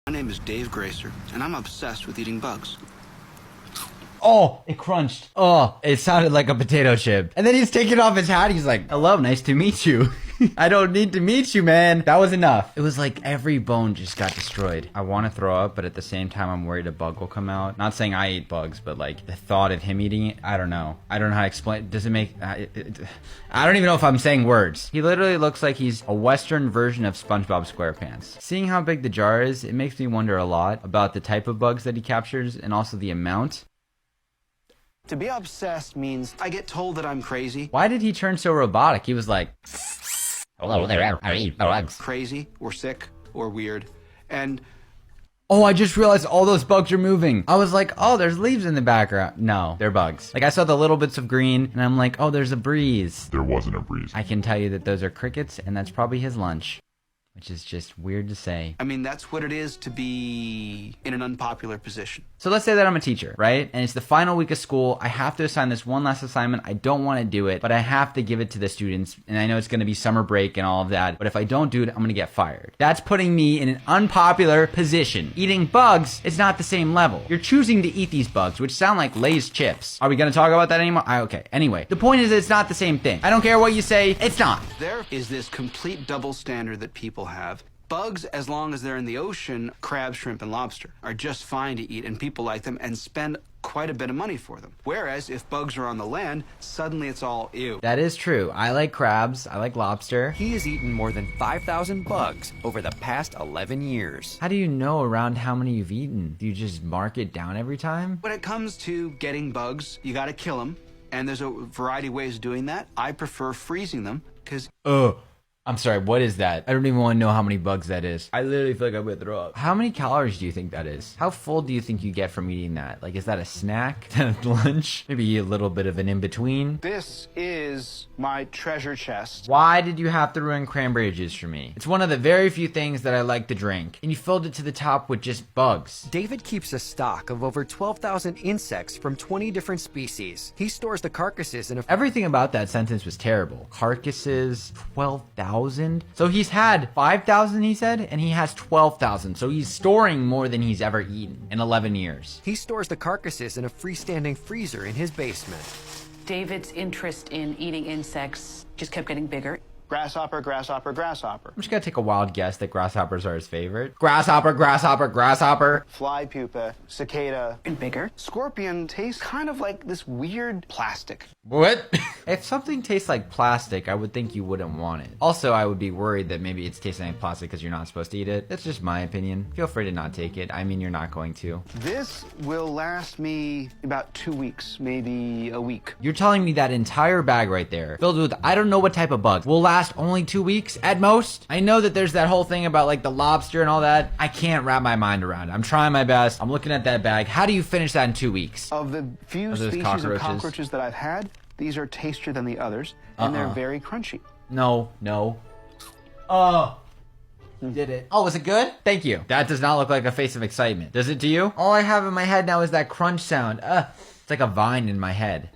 My name is Dave Gracer, and I'm obsessed with eating bugs. Oh, it crunched. Oh, it sounded like a potato chip. And then he's taking off his hat. He's like, hello, nice to meet you. I don't need to meet you, man. That was enough. It was like every bone just got destroyed. I want to throw up, but at the same time, I'm worried a bug will come out. Not saying I eat bugs, but like the thought of him eating it, I don't know. I don't know how to explain. Does it make... I don't even know if I'm saying words. He literally looks like he's a Western version of SpongeBob SquarePants. Seeing how big the jar is, it makes me wonder a lot about the type of bugs that he captures and also the amount. To be obsessed means I get told that I'm crazy. Why did he turn so robotic? He was like... Hello there, I eat bugs. Crazy, or sick, or weird. And Oh, I just realized all those bugs are moving. I was like, oh, there's leaves in the background. No, they're bugs. Like I saw the little bits of green and I'm like, oh, there's a breeze. There wasn't a breeze. I can tell you that those are crickets and that's probably his lunch. Which is just weird to say. I mean, that's what it is to be in an unpopular position. So let's say that I'm a teacher, right? And it's the final week of school. I have to assign this one last assignment. I don't want to do it, but I have to give it to the students. And I know it's going to be summer break and all of that. But if I don't do it, I'm going to get fired. That's putting me in an unpopular position. Eating bugs is not the same level. You're choosing to eat these bugs, which sound like Lay's chips. Are we going to talk about that anymore? Okay. Anyway, the point is it's not the same thing. I don't care what you say. It's not. There is this complete double standard that people have. Bugs, as long as they're in the ocean, crab, shrimp, and lobster, are just fine to eat, and people like them and spend quite a bit of money for them. Whereas if bugs are on the land, suddenly it's all ew. That is true. I like crabs. I like lobster. He has eaten more than 5,000 bugs over the past 11 years. How do you know around how many you've eaten? Do you just mark it down every time? When it comes to getting bugs, you gotta kill them, and there's a variety of ways of doing that. I prefer freezing them, because I'm sorry, what is that? I don't even want to know how many bugs that is. I literally feel like I'm gonna throw up. How many calories do you think that is? How full do you think you get from eating that? Like, is that a snack? Is that a lunch? Maybe a little bit of an in-between? this is my treasure chest. Why did you have to ruin cranberry juice for me? It's one of the very few things that I like to drink. And you filled it to the top with just bugs. David keeps a stock of over 12,000 insects from 20 different species. He stores the carcasses in a Everything about that sentence was terrible. Carcasses, 12,000. So he's had 5,000, he said, and he has 12,000. So he's storing more than he's ever eaten in 11 years. He stores the carcasses in a freestanding freezer in his basement. David's interest in eating insects just kept getting bigger. Grasshopper, grasshopper, grasshopper. I'm just gonna take a wild guess that grasshoppers are his favorite. Grasshopper, grasshopper, grasshopper. Fly pupa, cicada, And bigger. scorpion tastes kind of like this weird plastic. What? If something tastes like plastic, I would think you wouldn't want it. Also, I would be worried that maybe it's tasting like plastic because you're not supposed to eat it. That's just my opinion. Feel free to not take it. I mean, you're not going to. This will last me about 2 weeks, maybe a week. You're telling me that entire bag right there, filled with I don't know what type of bugs, will last only 2 weeks at most? I know that there's that whole thing about like the lobster and all that. I can't wrap my mind around it. I'm trying my best. I'm looking at that bag. How do you finish that in 2 weeks? Of the few Are those species cockroaches? of cockroaches that I've had, these are tastier than the others, and they're very crunchy. No. Oh. Did it. Oh, was it good? Thank you. That does not look like a face of excitement. Does it to you? All I have in my head now is that crunch sound. It's like a vine in my head.